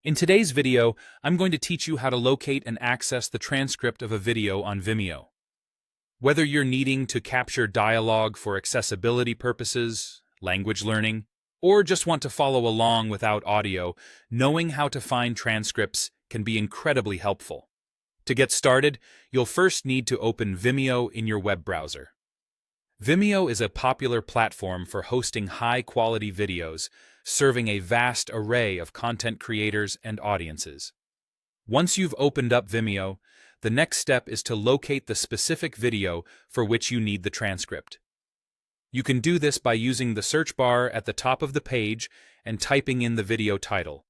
In today's video, I'm going to teach you how to locate and access the transcript of a video on Vimeo. Whether you're needing to capture dialogue for accessibility purposes, language learning, or just want to follow along without audio, knowing how to find transcripts can be incredibly helpful. To get started, you'll first need to open Vimeo in your web browser. Vimeo is a popular platform for hosting high-quality videos, serving a vast array of content creators and audiences. Once you've opened up Vimeo, the next step is to locate the specific video for which you need the transcript. You can do this by using the search bar at the top of the page and typing in the video title,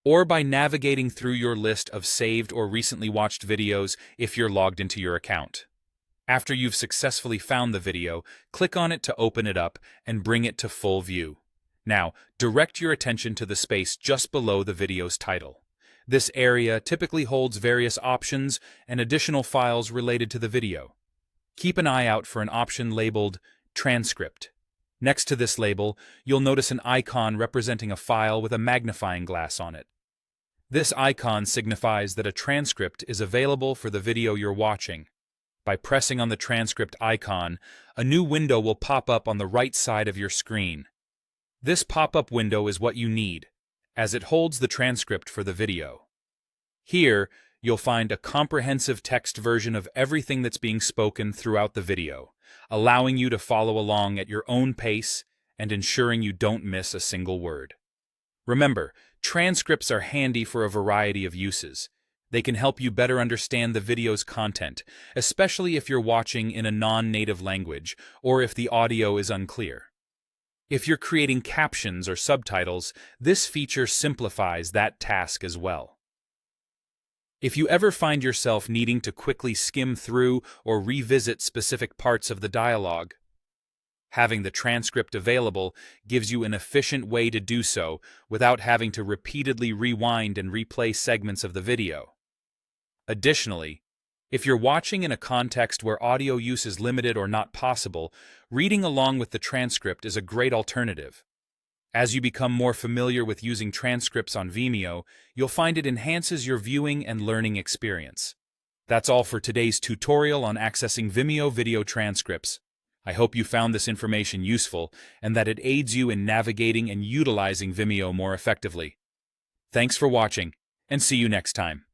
or by navigating through your list of saved or recently watched videos if you're logged into your account. After you've successfully found the video, click on it to open it up and bring it to full view. Now, direct your attention to the space just below the video's title. This area typically holds various options and additional files related to the video. Keep an eye out for an option labeled Transcript. Next to this label, you'll notice an icon representing a file with a magnifying glass on it. This icon signifies that a transcript is available for the video you're watching. By pressing on the transcript icon, a new window will pop up on the right side of your screen. This pop-up window is what you need, as it holds the transcript for the video. Here, you'll find a comprehensive text version of everything that's being spoken throughout the video, allowing you to follow along at your own pace and ensuring you don't miss a single word. Remember, transcripts are handy for a variety of uses. They can help you better understand the video's content, especially if you're watching in a non-native language or if the audio is unclear. If you're creating captions or subtitles, this feature simplifies that task as well. If you ever find yourself needing to quickly skim through or revisit specific parts of the dialogue, having the transcript available gives you an efficient way to do so without having to repeatedly rewind and replay segments of the video. Additionally, if you're watching in a context where audio use is limited or not possible, reading along with the transcript is a great alternative. As you become more familiar with using transcripts on Vimeo, you'll find it enhances your viewing and learning experience. That's all for today's tutorial on accessing Vimeo video transcripts. I hope you found this information useful and that it aids you in navigating and utilizing Vimeo more effectively. Thanks for watching, and see you next time.